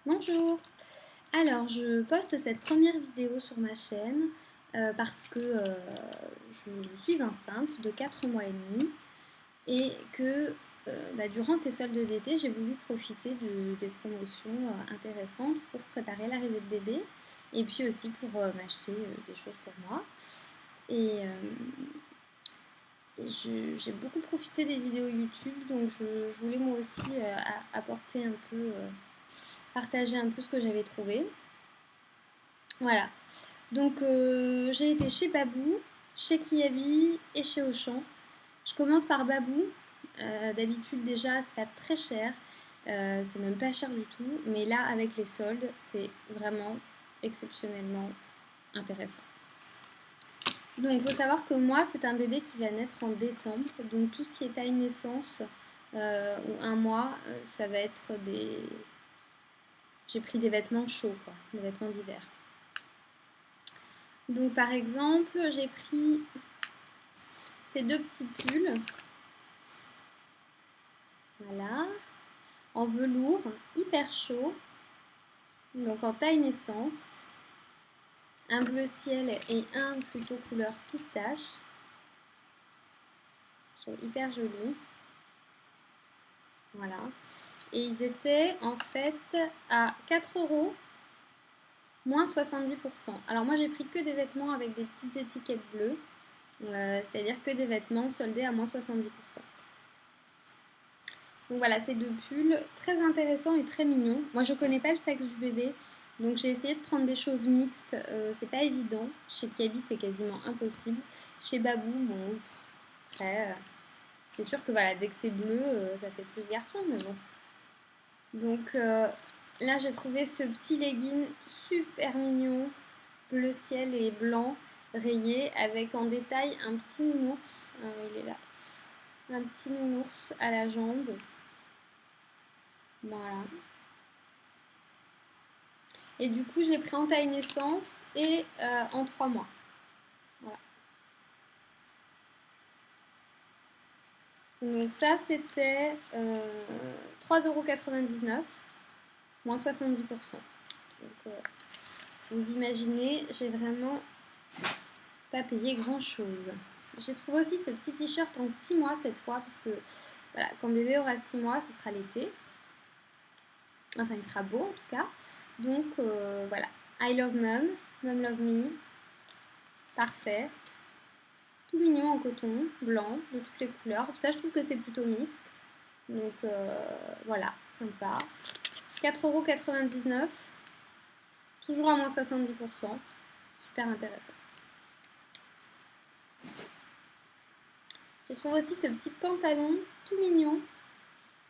Bonjour. Alors, je poste cette première vidéo sur ma chaîne parce que je suis enceinte de 4 mois et demi et que durant ces soldes d'été, j'ai voulu profiter des promotions intéressantes pour préparer l'arrivée de bébé et puis aussi pour m'acheter des choses pour moi. Et j'ai beaucoup profité des vidéos YouTube, donc je voulais moi aussi apporter un peu, partager un peu ce que j'avais trouvé. Voilà. Donc j'ai été chez Babou, chez Kiabi et chez Auchan. Je commence par Babou. D'habitude déjà c'est pas très cher. C'est même pas cher du tout. Mais là avec les soldes c'est vraiment exceptionnellement intéressant. Donc il faut savoir que moi c'est un bébé qui va naître en décembre. Donc tout ce qui est taille naissance ou un mois, ça va être des... J'ai pris des vêtements chauds, quoi, des vêtements d'hiver. Donc par exemple, j'ai pris ces deux petits pulls. Voilà. En velours, hyper chaud. Donc en taille naissance. Un bleu ciel et un plutôt couleur pistache. Je trouve hyper joli. Voilà. Et ils étaient en fait à 4 euros, moins 70%. Alors moi j'ai pris que des vêtements avec des petites étiquettes bleues. C'est-à-dire que des vêtements soldés à moins 70%. Donc voilà, c'est deux pulls très intéressants et très mignons. Moi, je connais pas le sexe du bébé, donc j'ai essayé de prendre des choses mixtes. C'est pas évident. Chez Kiabi, c'est quasiment impossible. Chez Babou, bon, après, c'est sûr que voilà, dès que c'est bleu, ça fait plus garçon, mais bon. Donc là, j'ai trouvé ce petit legging super mignon, bleu ciel et blanc rayé, avec en détail un petit nounours. Il est là. Un petit nounours à la jambe. Voilà. Et du coup, je l'ai pris en taille naissance et en 3 mois. Voilà. Donc ça, c'était 3,99 €, moins 70%. Donc, vous imaginez, j'ai vraiment pas payé grand-chose. J'ai trouvé aussi ce petit t-shirt en 6 mois cette fois, parce que voilà, quand bébé aura 6 mois, ce sera l'été. Enfin, il fera beau en tout cas. Donc voilà, I love mom, mom love me, parfait. Tout mignon en coton, blanc, de toutes les couleurs. Ça, je trouve que c'est plutôt mixte. Donc voilà, sympa. 4,99 €, toujours à moins 70%. Super intéressant. Je trouve aussi ce petit pantalon tout mignon.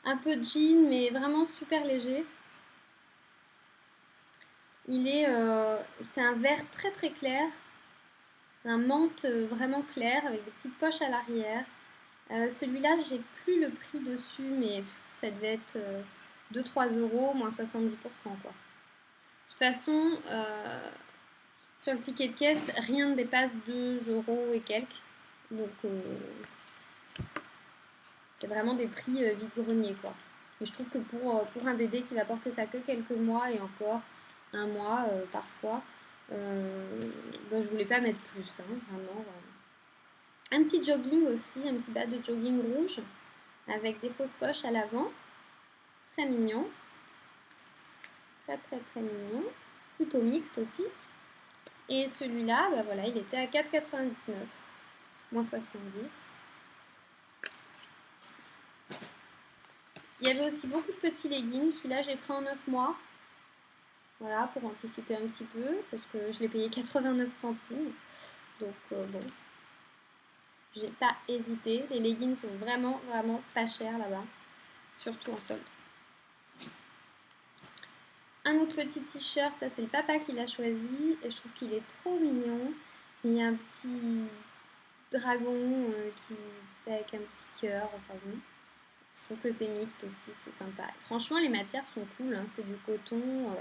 Un peu jean, mais vraiment super léger. C'est un vert très très clair. Un menthe vraiment clair avec des petites poches à l'arrière. Celui-là, j'ai plus le prix dessus, mais ça devait être 2-3 €, moins 70%, quoi. De toute façon, sur le ticket de caisse, rien ne dépasse 2 € et quelques. Donc, c'est vraiment des prix vide-grenier, quoi. Et je trouve que pour un bébé qui va porter ça que quelques mois et encore un mois parfois, je voulais pas mettre plus, hein, vraiment. Un petit jogging aussi, un petit bas de jogging rouge avec des fausses poches à l'avant. Très mignon. Très très très mignon. Plutôt mixte aussi. Et celui-là, voilà, il était à 4,99 €, moins 70. Il y avait aussi beaucoup de petits leggings. Celui-là, j'ai pris en 9 mois. Voilà, pour anticiper un petit peu, parce que je l'ai payé 89 centimes. Donc bon, j'ai pas hésité. Les leggings sont vraiment vraiment pas chers là-bas, surtout en solde. Un autre petit t-shirt, ça c'est le papa qui l'a choisi et je trouve qu'il est trop mignon. Il y a un petit dragon avec un petit cœur, enfin bon. Je trouve que c'est mixte aussi, c'est sympa. Et franchement, les matières sont cool, hein, c'est du coton.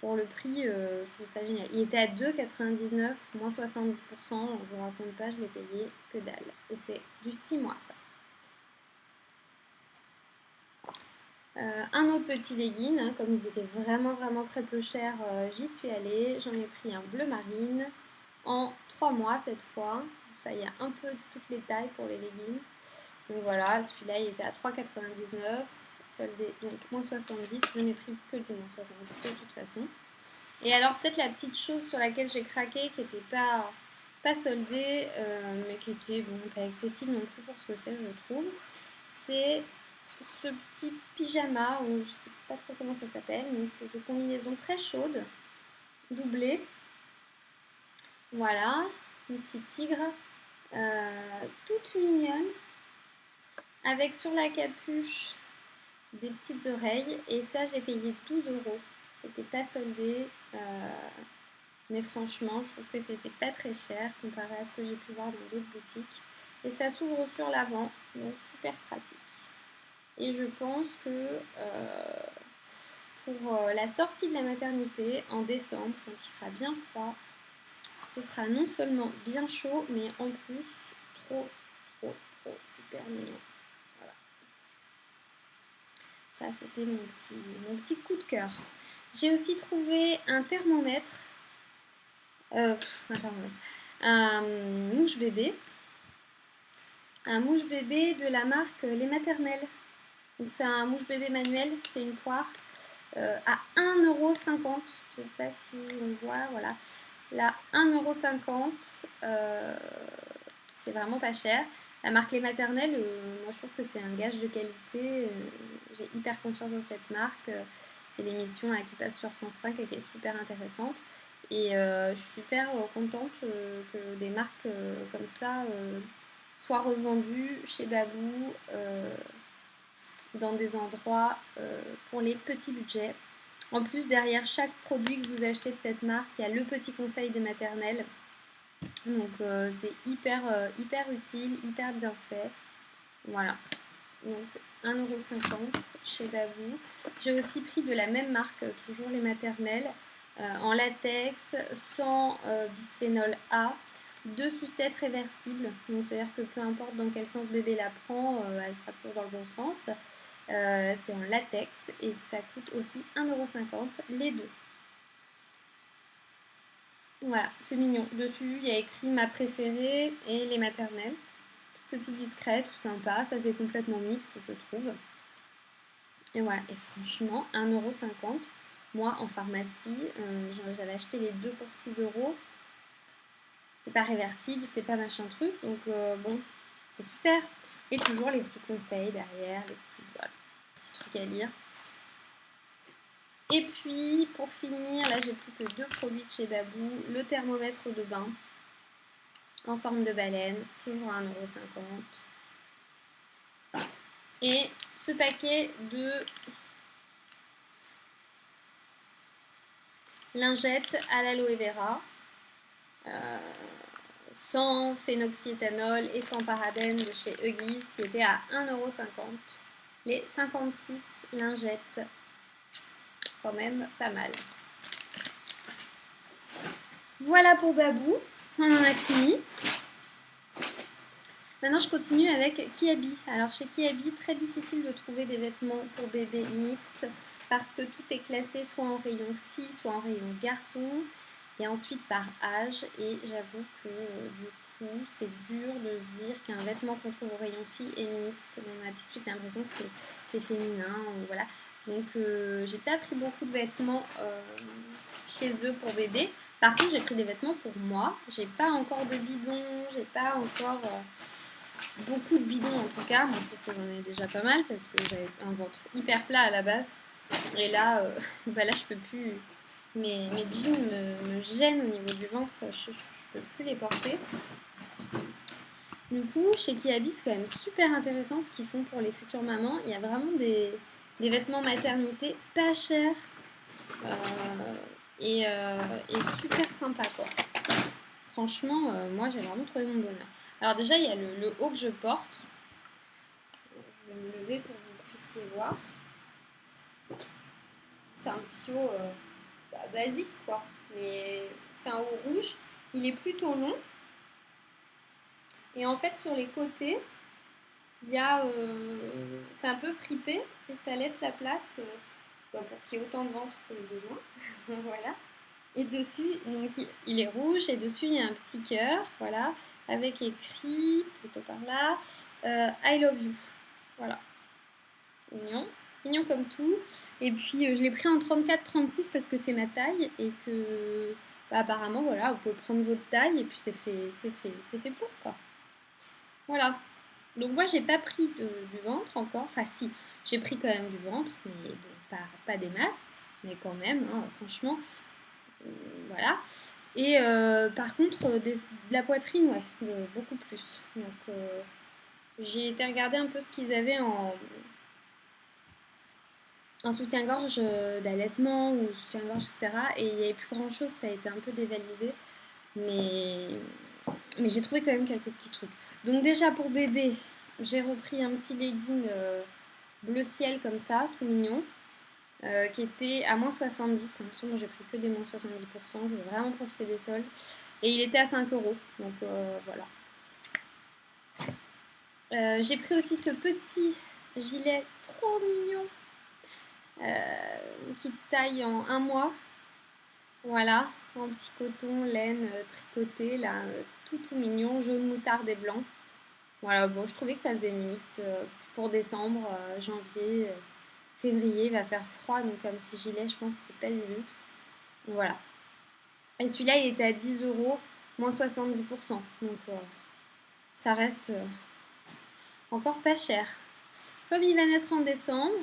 Pour le prix, je trouve ça génial. Il était à 2,99 €, moins 70%. Donc je ne vous raconte pas, je l'ai payé que dalle. Et c'est du 6 mois, ça. Un autre petit legging, hein, comme ils étaient vraiment très peu chers, j'y suis allée. J'en ai pris un bleu marine en 3 mois cette fois. Ça y a un peu toutes les tailles pour les leggings. Donc voilà, celui-là il était à 3,99 soldé, donc moins 70. Je n'ai pris que du moins 70 de toute façon. Et alors peut-être la petite chose sur laquelle j'ai craqué qui n'était pas soldée, mais qui était bon, pas excessive non plus pour ce que c'est, je trouve, c'est ce petit pyjama, ou je sais pas trop comment ça s'appelle, mais une espèce de combinaison très chaude, doublée. Voilà, une petite tigre, toute mignonne, avec sur la capuche des petites oreilles. Et ça, je l'ai payé 12 €. C'était pas soldé, mais franchement, je trouve que c'était pas très cher comparé à ce que j'ai pu voir dans d'autres boutiques. Et ça s'ouvre sur l'avant, donc super pratique. Et je pense que pour la sortie de la maternité en décembre, quand il fera bien froid, ce sera non seulement bien chaud, mais en plus trop super mignon. Voilà. Ça, c'était mon petit coup de cœur. J'ai aussi trouvé un thermomètre, un mouche bébé de la marque Les Maternelles. Donc c'est un mouche bébé manuel, c'est une poire à 1,50 €. Je ne sais pas si on voit, voilà. Là, 1,50 €, c'est vraiment pas cher. La marque Les Maternelles, moi je trouve que c'est un gage de qualité. J'ai hyper confiance dans cette marque. C'est l'émission qui passe sur France 5 et qui est super intéressante. Et je suis super contente que des marques comme ça soient revendues chez Babou dans des endroits pour les petits budgets. En plus, derrière chaque produit que vous achetez de cette marque, il y a le petit conseil des maternelles. Donc c'est hyper utile, hyper bien fait. Voilà. Donc 1,50 € chez Babou. J'ai aussi pris de la même marque, toujours les maternelles, en latex, sans bisphénol A, 2 sucettes réversibles. Donc c'est-à-dire que peu importe dans quel sens bébé la prend, elle sera toujours dans le bon sens. C'est en latex et ça coûte aussi 1,50 € les deux. Voilà, c'est mignon. Dessus, il y a écrit ma préférée et les maternelles. C'est tout discret, tout sympa, ça c'est complètement mixte, je trouve. Et voilà, et franchement, 1,50 €. Moi, en pharmacie, j'avais acheté les deux pour 6 €. C'est pas réversible, c'était pas machin truc, donc bon, c'est super. Et toujours les petits conseils derrière, les petits trucs à lire. Et puis, pour finir, là j'ai plus que 2 produits de chez Babou. Le thermomètre de bain en forme de baleine, toujours à 1,50 €. Et ce paquet de lingettes à l'aloe vera, sans phénoxyéthanol et sans parabènes de chez Huggies, qui était à 1,50 €. Les 56 lingettes, quand même pas mal. Voilà pour Babou, on en a fini. Maintenant, je continue avec Kiabi. Alors, chez Kiabi, très difficile de trouver des vêtements pour bébé mixtes parce que tout est classé soit en rayon fille, soit en rayon garçon, et ensuite par âge. Et j'avoue que du coup, c'est dur de se dire qu'un vêtement qu'on trouve au rayon fille est mixte. On a tout de suite l'impression que c'est féminin. Voilà. Donc, j'ai pas pris beaucoup de vêtements chez eux pour bébé. Par contre, j'ai pris des vêtements pour moi. J'ai pas encore de bidon, j'ai pas encore beaucoup de bidons en tout cas. Moi, je trouve que j'en ai déjà pas mal parce que j'avais un ventre hyper plat à la base. Et là, bah là, je peux plus. Mes jeans me gênent au niveau du ventre. Je peux plus les porter. Du coup, chez Kiabi, c'est quand même super intéressant ce qu'ils font pour les futures mamans. Il y a vraiment des vêtements maternité pas chers. Et super sympa quoi. Franchement, moi j'ai vraiment trouvé mon bonheur. Alors déjà il y a le haut que je porte. Je vais me lever pour que vous puissiez voir. C'est un petit haut basique quoi. Mais c'est un haut rouge. Il est plutôt long. Et en fait sur les côtés, il y a c'est un peu fripé. et ça laisse la place pour qu'il y ait autant de ventre que le besoin. Voilà. Et dessus, donc il est rouge et dessus il y a un petit cœur, voilà, avec écrit, plutôt par là, I love you. Voilà. Mignon. Mignon comme tout. Et puis je l'ai pris en 34-36 parce que c'est ma taille et que bah, apparemment voilà, vous pouvez prendre votre taille et puis c'est fait pour quoi. Voilà. Donc moi j'ai pas pris du ventre encore. Enfin si, j'ai pris quand même du ventre, mais bon, pas des masses, mais quand même, hein, franchement, voilà. Et par contre de la poitrine, ouais, beaucoup plus. Donc j'ai été regarder un peu ce qu'ils avaient en soutien-gorge d'allaitement ou soutien-gorge, etc. Et il n'y avait plus grand-chose, ça a été un peu dévalisé. Mais, mais j'ai trouvé quand même quelques petits trucs. Donc déjà pour bébé, j'ai repris un petit legging bleu ciel comme ça, tout mignon, qui était à moins 70. Moi j'ai pris que des moins 70%, je vais vraiment profiter des soldes. Et il était à 5 euros, donc voilà. J'ai pris aussi ce petit gilet trop mignon qui taille en un mois. Voilà, en petit coton, laine, tricoté, là, tout mignon, jaune, moutarde et blanc. Voilà, bon, je trouvais que ça faisait mixte pour décembre, janvier, février, il va faire froid, donc comme si gilet, je pense que c'est pas du luxe. Voilà. Et celui-là, il était à 10 euros, moins 70%. Donc ça reste encore pas cher. Comme il va naître en décembre,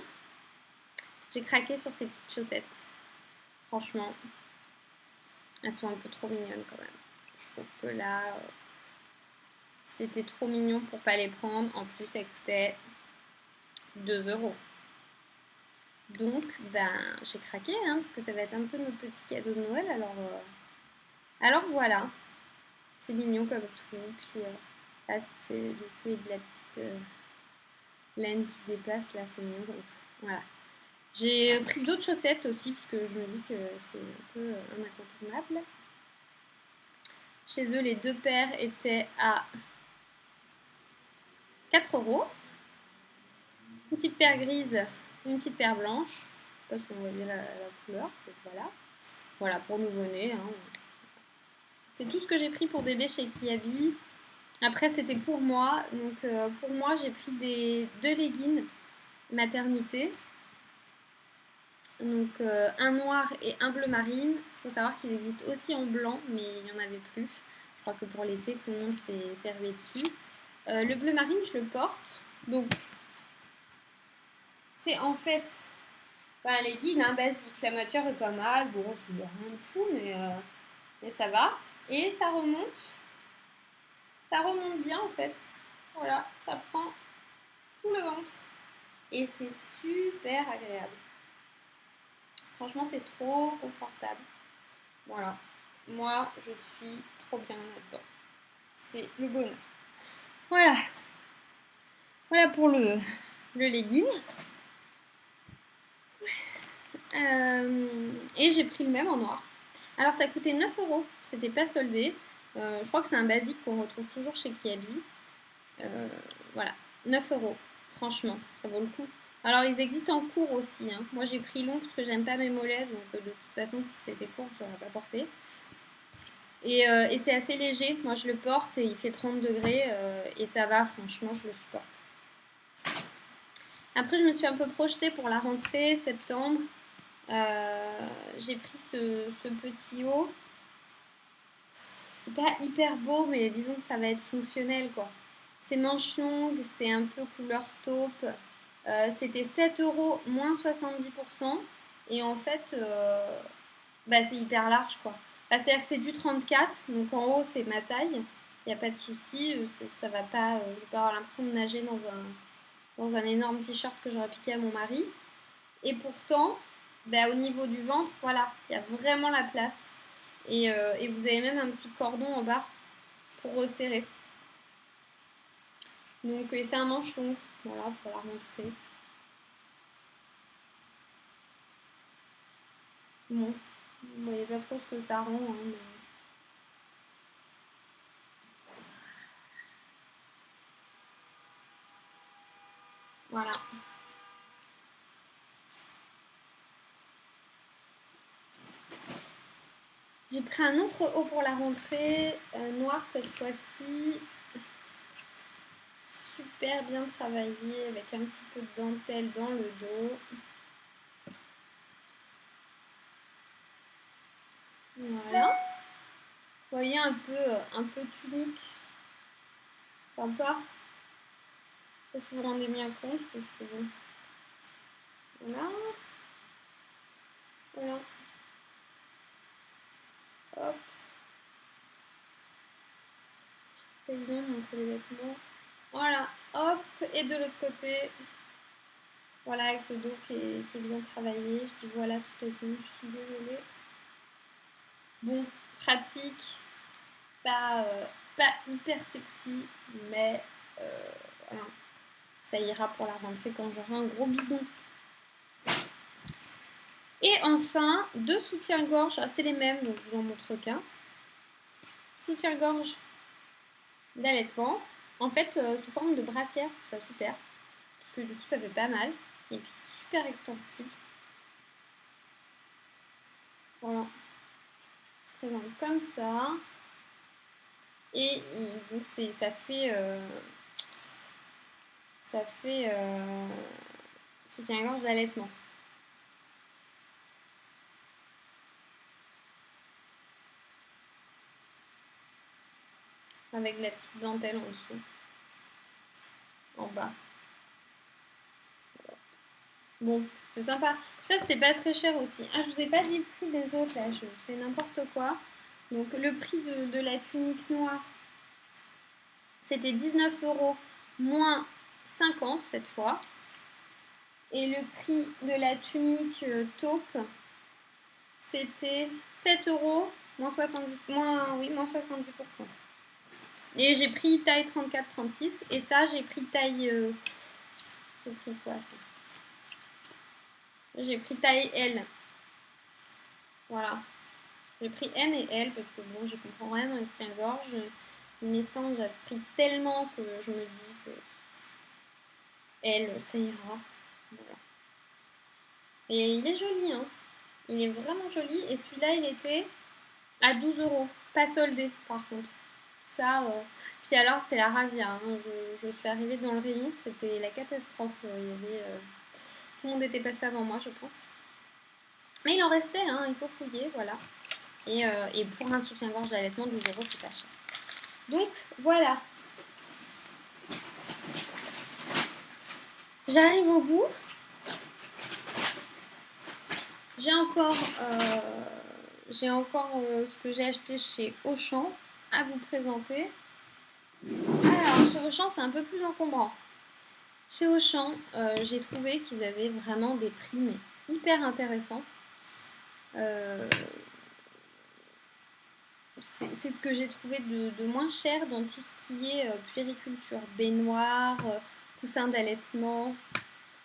j'ai craqué sur ces petites chaussettes. Franchement, elles sont un peu trop mignonnes quand même. Je trouve que là, c'était trop mignon pour pas les prendre. En plus, ça coûtait 2 euros. Donc, ben, j'ai craqué, hein, parce que ça va être un peu notre petit cadeau de Noël. Alors voilà, c'est mignon comme tout. Puis là, c'est du coup de la petite laine qui dépasse. Là, c'est mignon comme tout. Voilà. J'ai pris d'autres chaussettes aussi, parce que je me dis que c'est un peu un incontournable. Chez eux, les 2 paires étaient à 4 euros. Une petite paire grise, une petite paire blanche. Je sais pas si on voit bien la couleur. Donc voilà. Voilà, pour nouveau-né. Hein. C'est tout ce que j'ai pris pour bébé chez Kiabi. Après, c'était pour moi. Donc pour moi, j'ai pris 2 leggings maternité. Donc un noir et un bleu marine. Il faut savoir qu'il existe aussi en blanc, mais il n'y en avait plus. Je crois que pour l'été, tout le monde s'est rué dessus. Le bleu marine, je le porte. Donc c'est en fait un legging basique. La matière est pas mal. Bon, il n'y a rien de fou, mais ça va. Et ça remonte. Ça remonte bien en fait. Voilà, ça prend tout le ventre. Et c'est super agréable. Franchement, c'est trop confortable. Voilà. Moi, je suis trop bien là-dedans. C'est le bonheur. Voilà. Voilà pour le legging. Et j'ai pris le même en noir. Alors, ça coûtait 9 euros. C'était pas soldé. Je crois que c'est un basique qu'on retrouve toujours chez Kiabi. Voilà. 9 euros. Franchement, ça vaut le coup. Alors, ils existent en court aussi. Hein. Moi, j'ai pris long parce que j'aime pas mes mollets. Donc, de toute façon, si c'était court, je n'aurais pas porté. Et c'est assez léger. Moi, je le porte et il fait 30 degrés. Et ça va, franchement, je le supporte. Après, je me suis un peu projetée pour la rentrée, septembre. J'ai pris ce petit haut. C'est pas hyper beau, mais disons que ça va être fonctionnel, quoi. C'est manches longues, c'est un peu couleur taupe. C'était 7 euros, moins 70%. Et en fait, c'est hyper large, quoi. C'est-à-dire que c'est du 34, donc en haut, c'est ma taille. Il n'y a pas de souci, ça va pas, je vais pas avoir l'impression de nager dans un énorme t-shirt que j'aurais piqué à mon mari. Et pourtant, au niveau du ventre, voilà, il y a vraiment la place. Et vous avez même un petit cordon en bas pour resserrer. Donc c'est un manche long, voilà, pour la rentrée. Bon, vous voyez pas trop ce que ça rend, hein, mais... Voilà. J'ai pris un autre haut pour la rentrée, noir cette fois-ci. Super bien travaillé avec un petit peu de dentelle dans le dos. Voilà. Vous voyez un peu tunique. Sympa. Je sais pas si vous vous rendez bien compte parce que bon. Voilà. Voilà. Hop. Pas évident de montrer les vêtements. Voilà. Hop. Et de l'autre côté. Voilà, avec le dos qui est bien travaillé. Je dis voilà toutes les secondes, je suis désolée. Bon, pratique. Pas hyper sexy, mais voilà. Ça ira pour la rentrée quand j'aurai un gros bidon. Et enfin, deux soutiens-gorge, c'est les mêmes, donc je vous en montre qu'un. Soutien-gorge d'allaitement, en fait sous forme de brassière, je trouve ça super, parce que du coup ça fait pas mal, et puis c'est super extensible. Voilà, ça se présente comme ça, et donc ça fait soutien-gorge d'allaitement. Avec la petite dentelle en dessous, en bas. Bon, c'est sympa. Ça, c'était pas très cher aussi. Ah, je vous ai pas dit le prix des autres, là, je fais n'importe quoi. Donc, le prix de la tunique noire, c'était 19 € moins 50 cette fois. Et le prix de la tunique taupe, c'était 7 € moins 70%. Moins 70%. Et j'ai pris taille 34-36. Et ça, j'ai pris taille... j'ai pris quoi ça? J'ai pris taille L. Voilà. J'ai pris M et L parce que bon, je comprends rien dans les soutiens-gorge. Mes seins, j'ai pris tellement que je me dis que L, ça ira. Voilà. Et il est joli, hein. Il est vraiment joli. Et celui-là, il était à 12 €. Pas soldé, par contre. Ça, puis alors, c'était la razzia. Hein. Je suis arrivée dans le rayon, c'était la catastrophe. Il y avait... Tout le monde était passé avant moi, je pense. Mais il en restait, hein. Il faut fouiller, voilà. Et pour un soutien-gorge d'allaitement, 12 €, c'est pas cher. Donc, voilà. J'arrive au bout. J'ai encore ce que j'ai acheté chez Auchan à vous présenter. Alors, chez Auchan, c'est un peu plus encombrant. Chez Auchan, j'ai trouvé qu'ils avaient vraiment des prix mais hyper intéressants. C'est ce que j'ai trouvé de moins cher dans tout ce qui est puériculture, baignoire, coussin d'allaitement.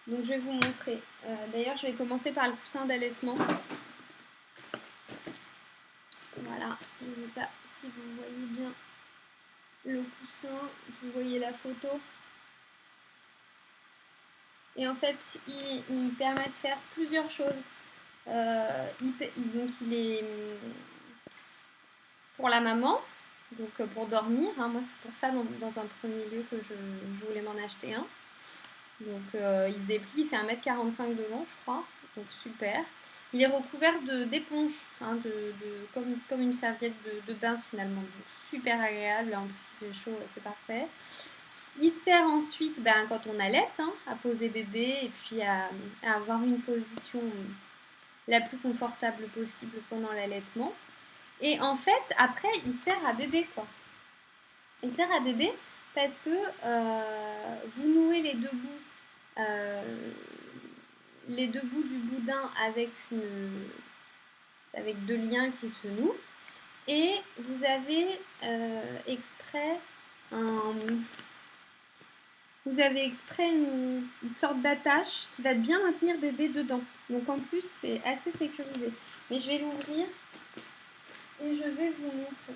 Donc je vais vous montrer. D'ailleurs, je vais commencer par le coussin d'allaitement. Voilà, je ne sais pas si vous voyez bien le coussin, vous voyez la photo. Et en fait, il permet de faire plusieurs choses. Donc il est pour la maman, donc pour dormir. Hein, moi, c'est pour ça dans un premier lieu que je voulais m'en acheter un. Donc il se déplie, il fait 1,45 m de long, je crois. Donc super. Il est recouvert d'éponges, hein, comme une serviette de bain finalement. Donc super agréable. En plus il fait chaud, c'est parfait. Il sert ensuite, quand on allaite, hein, à poser bébé et puis à avoir une position la plus confortable possible pendant l'allaitement. Et en fait, après, il sert à bébé, quoi. Il sert à bébé parce que vous nouez les deux bouts du boudin avec deux liens qui se nouent. Et vous avez exprès une sorte d'attache qui va bien maintenir bébé dedans. Donc en plus, c'est assez sécurisé. Mais je vais l'ouvrir et je vais vous montrer.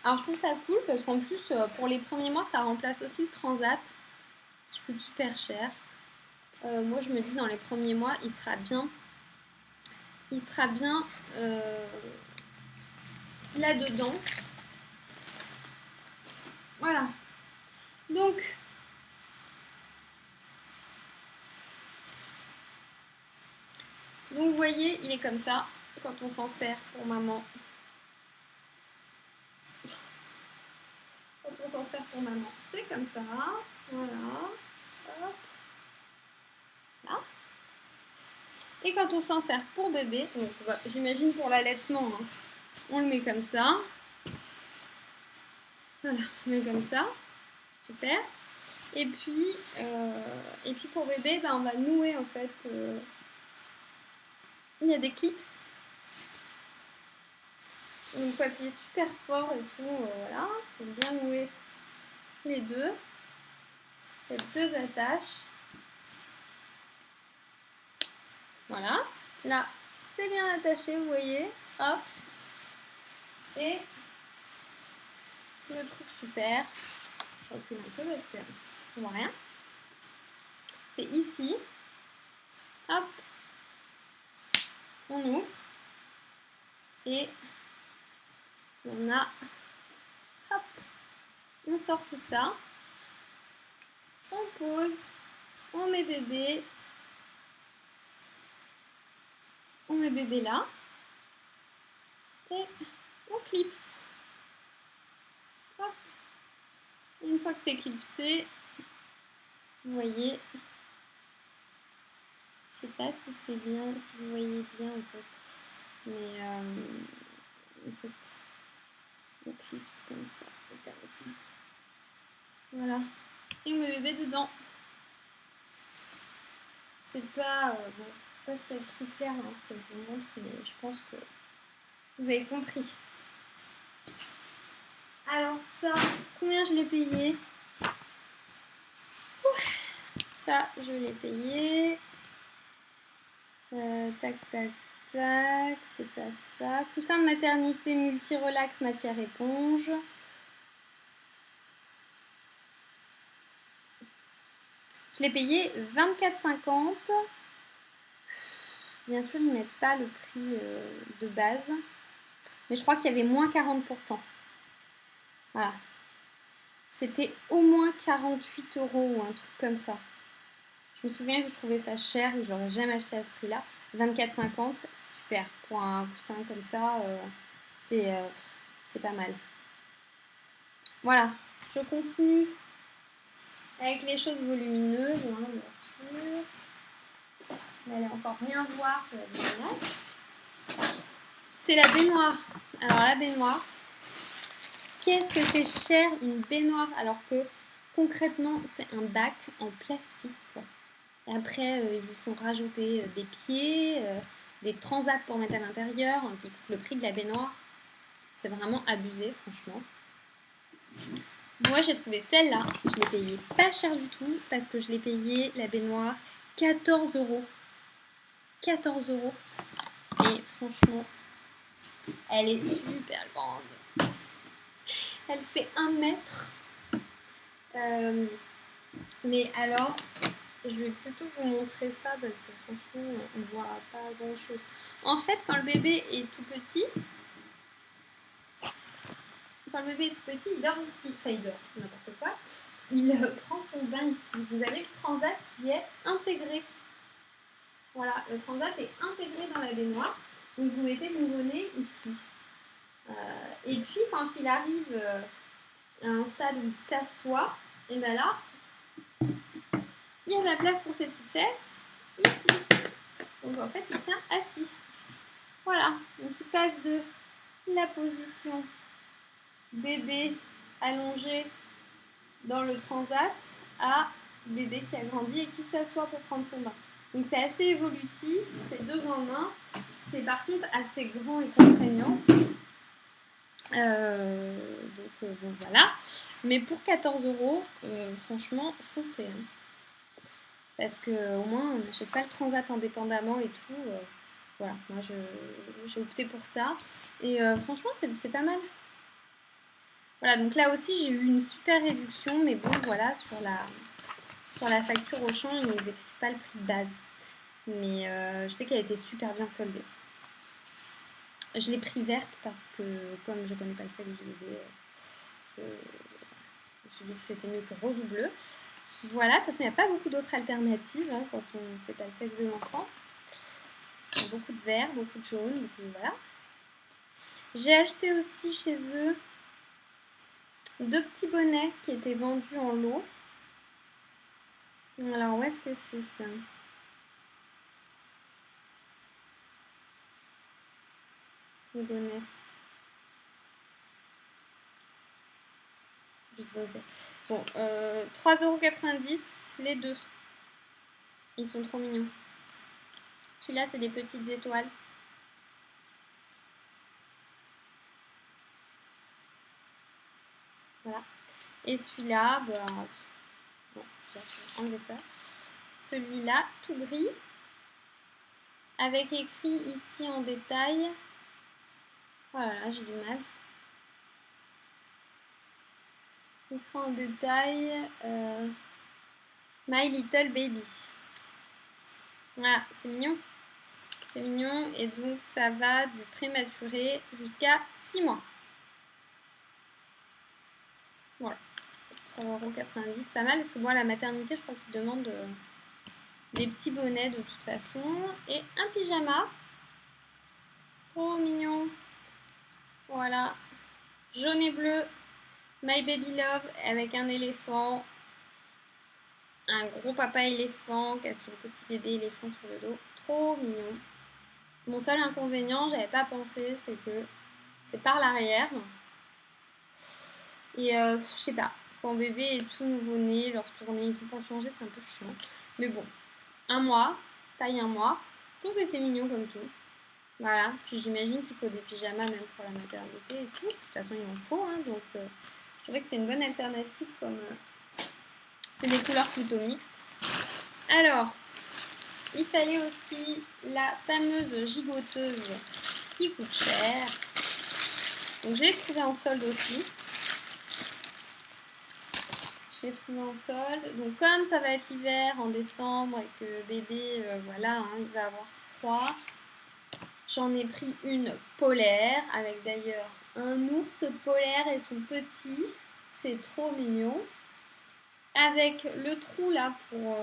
Alors je trouve ça cool parce qu'en plus, pour les premiers mois, ça remplace aussi le transat qui coûte super cher. Moi, je me dis dans les premiers mois, il sera bien il sera bien là-dedans. Voilà. Donc, vous voyez, il est comme ça quand on s'en sert pour maman. Quand on s'en sert pour maman, c'est comme ça. Voilà. Hop. Là. Et quand on s'en sert pour bébé, donc j'imagine pour l'allaitement, hein, on le met comme ça. Voilà, on le met comme ça. Super. Et puis pour bébé, on va nouer en fait. Il y a des clips. Donc il faut appuyer super fort et tout. Voilà. Il faut bien nouer les deux. Faites deux attaches. Voilà. Là, c'est bien attaché, vous voyez. Hop. Et le truc super. Je recule un peu parce qu'on voit rien. C'est ici. Hop. On ouvre. Et on a... Hop. On sort tout ça. On pose. On met bébé. On met bébé là. Et on clipse. Hop. Une fois que c'est clipsé, vous voyez, je sais pas si c'est bien, si vous voyez bien en fait, mais en fait, on clipse comme ça, et comme ça. Voilà. Et on met bébé dedans. C'est pas, bon, je sais pas si c'est très clair hein, que je vous montre, mais je pense que vous avez compris. Alors ça, combien je l'ai payé? Ça, je l'ai payé. Tac, tac, tac. C'est pas ça. Coussin de maternité multi-relax matière éponge. Je l'ai payé 24,50. Bien sûr, ils ne mettent pas le prix de base. Mais je crois qu'il y avait moins 40%. Voilà. C'était au moins 48 € ou un truc comme ça. Je me souviens que je trouvais ça cher et je n'aurais jamais acheté à ce prix-là. 24,50, c'est super. Pour un coussin comme ça, c'est pas mal. Voilà, je continue avec les choses volumineuses, hein, bien sûr. Vous allez encore bien voir la baignoire. C'est la baignoire. Alors la baignoire, qu'est-ce que c'est cher une baignoire alors que concrètement c'est un bac en plastique quoi. Et après ils vous font rajouter des pieds, des transats pour mettre à l'intérieur qui coûtent le prix de la baignoire. C'est vraiment abusé franchement. Moi j'ai trouvé celle-là, je l'ai payée pas cher du tout parce que je l'ai payée la baignoire 14 €. 14 €. Et franchement, elle est super grande. Elle fait 1 mètre. Mais alors, je vais plutôt vous montrer ça parce que franchement, on ne voit pas grand chose. En fait, quand le bébé est tout petit, il dort ici. Enfin, il dort, n'importe quoi. Il prend son bain ici. Vous avez le transat qui est intégré. Voilà, le transat est intégré dans la baignoire. Donc, vous mettez le nouveau-né ici. Et puis, quand il arrive à un stade où il s'assoit, et bien là, il y a de la place pour ses petites fesses ici. Donc, en fait, il tient assis. Voilà, donc il passe de la position bébé allongé dans le transat à bébé qui a grandi et qui s'assoit pour prendre son bain. Donc c'est assez évolutif, c'est 2 en 1. C'est par contre assez grand et contraignant. Bon voilà. Mais pour 14 €, franchement, foncez. Hein. Parce qu'au moins on n'achète pas le transat indépendamment et tout. Voilà, moi j'ai opté pour ça. Et franchement, c'est pas mal. Voilà, donc là aussi j'ai eu une super réduction, mais bon voilà, sur la facture Auchan, ils n'écrivent pas le prix de base. Mais je sais qu'elle a été super bien soldée. Je l'ai pris verte parce que comme je connais pas le sexe du bébé, je me suis dit que c'était mieux que rose ou bleu. Voilà, de toute façon il n'y a pas beaucoup d'autres alternatives hein, quand on ne sait pas le sexe de l'enfant. Beaucoup de vert, beaucoup de jaune, beaucoup, voilà. J'ai acheté aussi chez eux 2 petits bonnets qui étaient vendus en lot. Alors où est-ce que c'est ça? Les bonnets. Je sais pas où c'est. Bon, 3,90 € les deux. Ils sont trop mignons. Celui-là, c'est des petites étoiles. Voilà. Et celui-là, bah, bon, je vais enlever ça. Celui-là, tout gris. Avec écrit ici en détail. Voilà, j'ai du mal. Écrit en détail. My Little Baby. Voilà, c'est mignon. C'est mignon. Et donc, ça va du prématuré jusqu'à 6 mois. Voilà. 3,90 €, pas mal. Parce que moi, la maternité, je crois qu'ils demandent des petits bonnets de toute façon. Et un pyjama. Trop mignon. Voilà. Jaune et bleu. My Baby Love avec un éléphant. Un gros papa éléphant qui a son petit bébé éléphant sur le dos. Trop mignon. Mon seul inconvénient, j'avais pas pensé, c'est que c'est par l'arrière. Et je sais pas, quand bébé est tout nouveau-né, le retourner et tout pour changer, c'est un peu chiant. Mais bon, 1 mois, taille 1 mois. Je trouve que c'est mignon comme tout. Voilà, puis j'imagine qu'il faut des pyjamas même pour la maternité et tout. De toute façon, il en faut, hein, donc je trouvais que c'est une bonne alternative comme... c'est des couleurs plutôt mixtes. Alors, il fallait aussi la fameuse gigoteuse qui coûte cher. Donc, je l'ai trouvée en solde aussi. Je l'ai trouvée en solde. Donc, comme ça va être l'hiver en décembre et que bébé, voilà, hein, il va avoir froid, j'en ai pris une polaire avec d'ailleurs un ours polaire et son petit. C'est trop mignon. Avec le trou là pour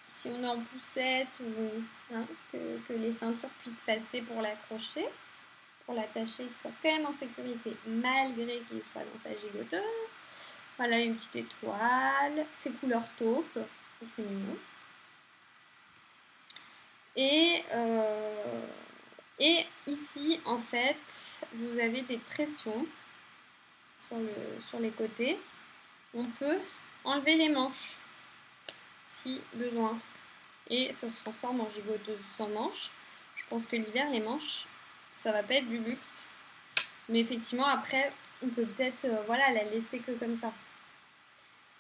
si on est en poussette ou hein, que les ceintures puissent passer pour l'accrocher, pour l'attacher, qu'il soit quand même en sécurité malgré qu'il soit dans sa gigoteuse. Voilà une petite étoile, c'est couleur taupe, c'est mignon. Et ici en fait vous avez des pressions sur les côtés. On peut enlever les manches si besoin et ça se transforme en gigoteuse sans manches. Je pense que l'hiver les manches ça va pas être du luxe, mais effectivement après on peut peut-être voilà la laisser que comme ça.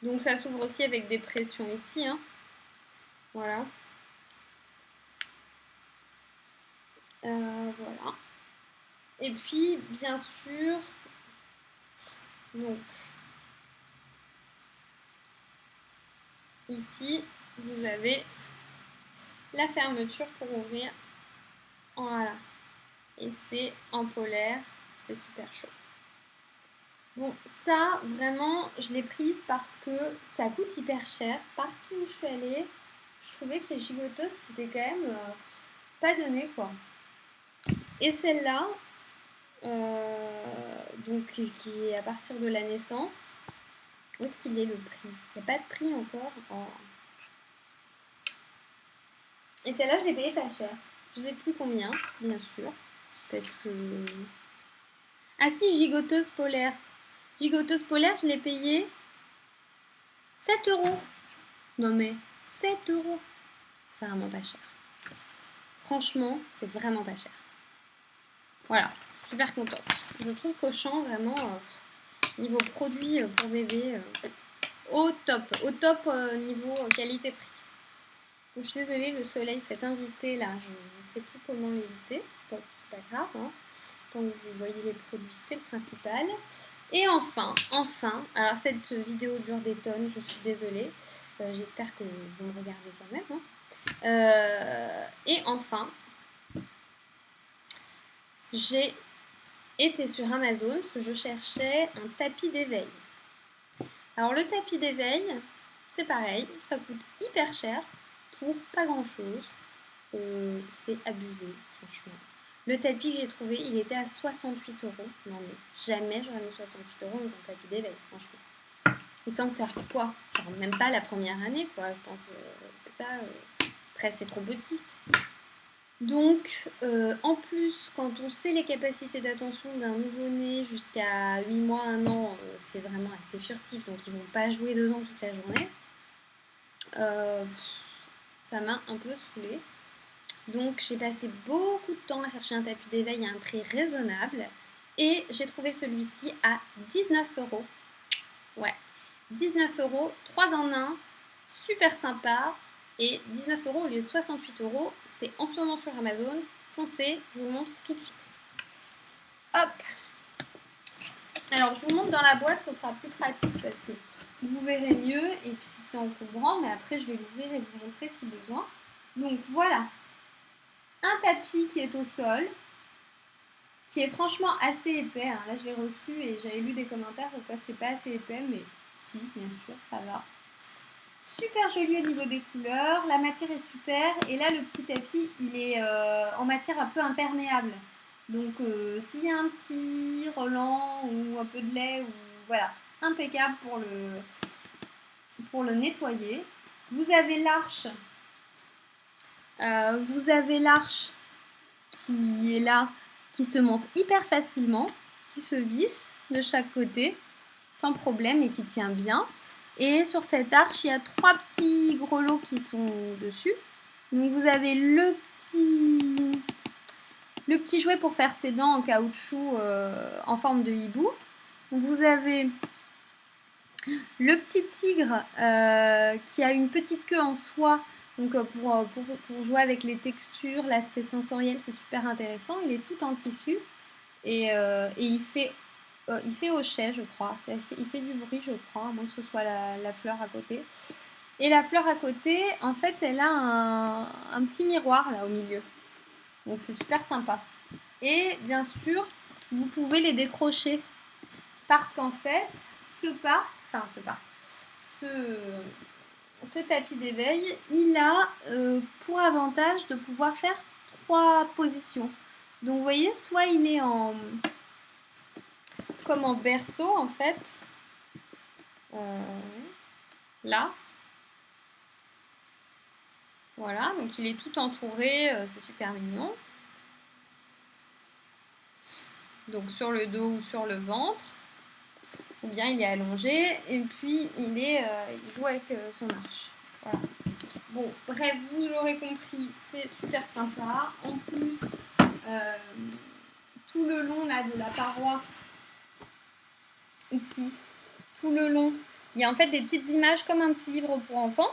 Donc ça s'ouvre aussi avec des pressions ici hein. Voilà. Voilà. Et puis bien sûr donc ici vous avez la fermeture pour ouvrir. Voilà. Et c'est en polaire, c'est super chaud. Bon, ça, vraiment, je l'ai prise parce que ça coûte hyper cher. Partout où je suis allée, je trouvais que les gigoteuses, c'était quand même pas donné, quoi. Et celle-là, donc qui est à partir de la naissance, où est-ce qu'il est le prix? Il n'y a pas de prix encore. Oh. Et celle-là, je l'ai payée pas cher. Je ne sais plus combien, bien sûr. Parce que... Ah si, gigoteuse polaire. Gigoteuse polaire, je l'ai payée 7 €. Non mais 7 €. C'est vraiment pas cher. Franchement, c'est vraiment pas cher. Voilà, super contente. Je trouve qu'Auchan, vraiment, niveau produit pour bébé, au top niveau qualité-prix. Donc, je suis désolée, le soleil s'est invité là, je ne sais plus comment l'éviter. Donc, c'est pas grave, hein. Tant que vous voyez les produits, c'est le principal. Et enfin, alors cette vidéo dure des tonnes, je suis désolée. J'espère que vous me regardez quand même. Hein. Et enfin, j'ai été sur Amazon parce que je cherchais un tapis d'éveil. Alors le tapis d'éveil, c'est pareil, ça coûte hyper cher pour pas grand chose. C'est abusé, franchement. Le tapis que j'ai trouvé, il était à 68 euros. Non mais jamais j'aurais mis 68 euros dans un tapis d'éveil, franchement. Ils s'en servent quoi? Genre même pas la première année, quoi. Je pense, c'est pas... Après, c'est trop petit. Donc, en plus, quand on sait les capacités d'attention d'un nouveau-né jusqu'à 8 mois, 1 an, c'est vraiment assez furtif, donc ils vont pas jouer dedans toute la journée. Ça m'a un peu saoulée. Donc, j'ai passé beaucoup de temps à chercher un tapis d'éveil à un prix raisonnable. Et j'ai trouvé celui-ci à 19 euros. Ouais, 19 euros, 3 en 1, super sympa. Et 19 euros au lieu de 68 euros, c'est en ce moment sur Amazon. Foncez, je vous montre tout de suite. Hop. Alors, je vous montre dans la boîte, ce sera plus pratique parce que vous verrez mieux. Et puis, c'est encombrant, mais après, je vais l'ouvrir et vous montrer si besoin. Donc, voilà. Un tapis qui est au sol, qui est franchement assez épais. Hein. Là, je l'ai reçu et j'avais lu des commentaires pourquoi c'était pas assez épais, mais si, bien sûr, ça va. Super joli au niveau des couleurs, la matière est super et là le petit tapis il est en matière un peu imperméable, donc s'il y a un petit relent ou un peu de lait, ou voilà, impeccable pour le nettoyer. Vous avez l'arche qui est là, qui se monte hyper facilement, qui se visse de chaque côté sans problème et qui tient bien. Et sur cette arche, il y a 3 petits grelots qui sont dessus. Donc vous avez le petit jouet pour faire ses dents en caoutchouc en forme de hibou. Vous avez le petit tigre qui a une petite queue en soie. Donc pour jouer avec les textures, l'aspect sensoriel, c'est super intéressant. Il est tout en tissu et il fait hochet, je crois. Il fait du bruit, je crois, à moins que ce soit la fleur à côté. Et la fleur à côté, en fait, elle a un petit miroir là au milieu. Donc c'est super sympa. Et bien sûr, vous pouvez les décrocher. Parce qu'en fait, ce tapis d'éveil, il a pour avantage de pouvoir faire 3 positions. Donc vous voyez, soit il est comme en berceau en fait, là, voilà, donc il est tout entouré, c'est super mignon. Donc sur le dos ou sur le ventre, ou bien il est allongé et puis il joue avec son arche. Voilà. Bon, bref, vous l'aurez compris, c'est super sympa. En plus, tout le long là de la paroi, ici, tout le long, il y a en fait des petites images comme un petit livre pour enfants.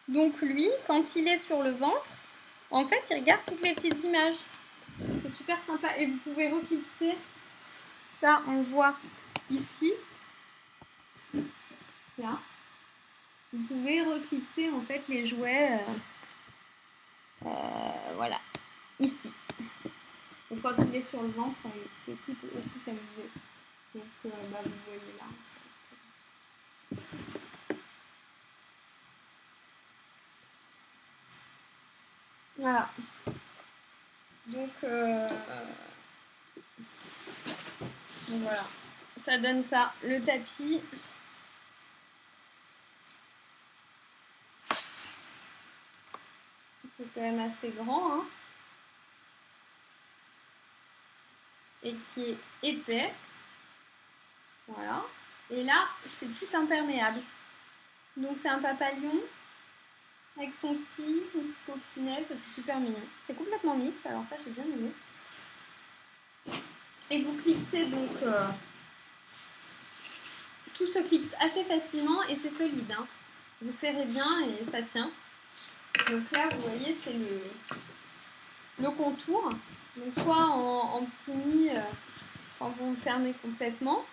Donc lui, quand il est sur le ventre, en fait, il regarde toutes les petites images. C'est super sympa. Et vous pouvez reclipser. Ça, on le voit ici. Là. Vous pouvez reclipser en fait les jouets. Voilà. Ici. Donc quand il est sur le ventre, quand il est tout petit, il peut aussi s'amuser. Donc vous voyez là. En fait. Voilà. Donc voilà. Ça donne ça. Le tapis. C'est quand même assez grand. Hein. Et qui est épais. Voilà. Et là, c'est tout imperméable. Donc c'est un papillon avec son petit coccinelle, c'est super mignon. C'est complètement mixte, alors ça j'ai bien aimé. Et vous clipsez donc, tout se clipse assez facilement et c'est solide. Hein. Vous serrez bien et ça tient. Donc là, vous voyez, c'est le contour. Donc soit en petit nid quand vous le fermez complètement,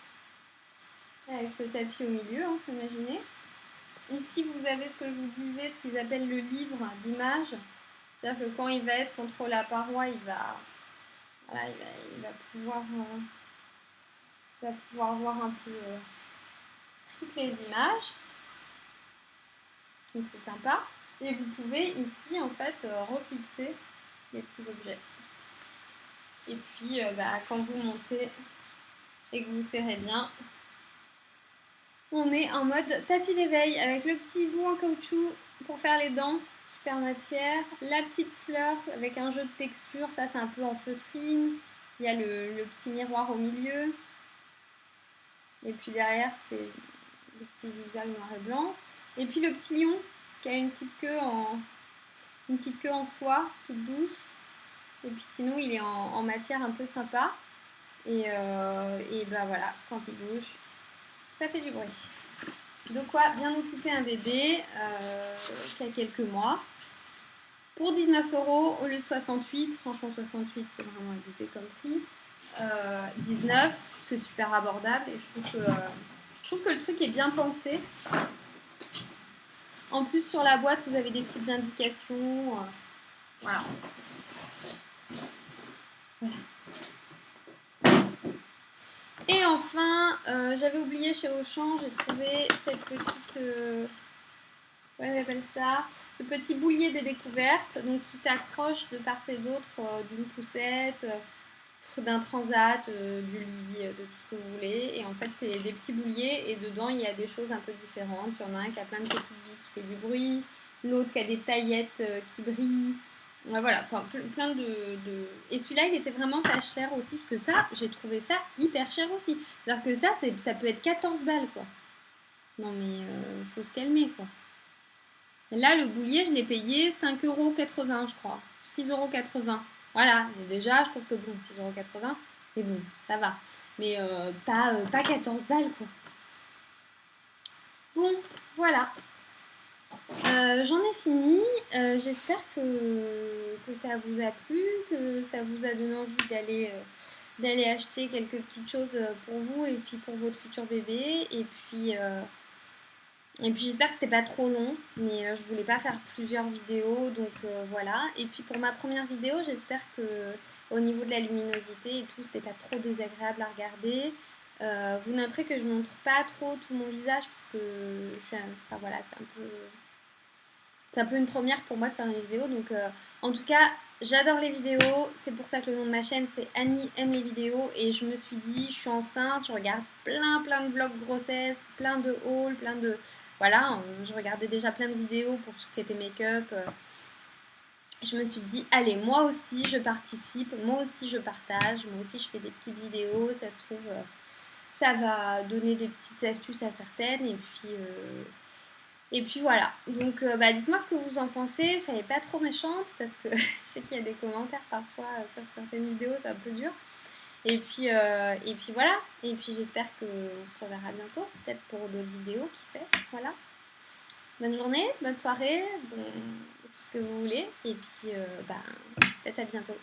avec le tapis au milieu, hein, faut imaginer. Ici, vous avez ce que je vous disais, ce qu'ils appellent le livre d'images. C'est-à-dire que quand il va être contre la paroi, il va Voilà, il va pouvoir voir un peu toutes les images. Donc c'est sympa. Et vous pouvez ici en fait reclipser les petits objets. Et puis quand vous montez et que vous serrez bien, on est en mode tapis d'éveil avec le petit bout en caoutchouc pour faire les dents, super matière, la petite fleur avec un jeu de texture, ça c'est un peu en feutrine, il y a le petit miroir au milieu, et puis derrière c'est le petit zigzag noir et blanc, et puis le petit lion qui a une petite queue en soie toute douce, et puis sinon il est en matière un peu sympa, et bah voilà, quand il bouge, ça fait du bruit. De quoi bien occuper un bébé qui a quelques mois. Pour 19 € au lieu de 68, franchement 68 c'est vraiment abusé comme prix. 19, c'est super abordable et je trouve que le truc est bien pensé. En plus sur la boîte vous avez des petites indications. Voilà. Et enfin, j'avais oublié chez Auchan, j'ai trouvé cette petite... on appelle ça, ce petit boulier des découvertes, donc qui s'accroche de part et d'autre d'une poussette, d'un transat, du lit, de tout ce que vous voulez. Et en fait, c'est des petits bouliers et dedans, il y a des choses un peu différentes. Il y en a un qui a plein de petites billes qui fait du bruit, l'autre qui a des paillettes qui brillent. Voilà, enfin plein de... Et celui-là, il était vraiment pas cher aussi, parce que ça, j'ai trouvé ça hyper cher aussi. C'est-à-dire que ça peut être 14 balles, quoi. Non mais, faut se calmer, quoi. Là, le boulier, je l'ai payé 5,80 € je crois. 6,80 €. Voilà, et déjà, je trouve que bon, 6,80 €, mais bon, ça va. Mais pas 14 balles, quoi. Bon, voilà. J'en ai fini. J'espère que ça vous a plu, que ça vous a donné envie d'aller acheter quelques petites choses pour vous et puis pour votre futur bébé. Et puis j'espère que c'était pas trop long, mais je voulais pas faire plusieurs vidéos, donc voilà. Et puis pour ma première vidéo, j'espère que au niveau de la luminosité et tout, c'était pas trop désagréable à regarder. Vous noterez que je montre pas trop tout mon visage parce que enfin voilà, c'est un peu une première pour moi de faire une vidéo. Donc en tout cas, j'adore les vidéos. C'est pour ça que le nom de ma chaîne, c'est Annie aime les vidéos. Et je me suis dit, je suis enceinte, je regarde plein de vlogs grossesse, plein de hauls, plein de... Voilà, je regardais déjà plein de vidéos pour tout ce qui était make-up. Je me suis dit, allez, moi aussi, je participe. Moi aussi, je partage. Moi aussi, je fais des petites vidéos. Ça se trouve, ça va donner des petites astuces à certaines. Et puis voilà, donc dites-moi ce que vous en pensez, soyez pas trop méchante parce que je sais qu'il y a des commentaires parfois sur certaines vidéos, c'est un peu dur. Et puis voilà, et puis j'espère qu'on se reverra bientôt, peut-être pour d'autres vidéos, qui sait, voilà. Bonne journée, bonne soirée, bon, tout ce que vous voulez, et puis peut-être à bientôt.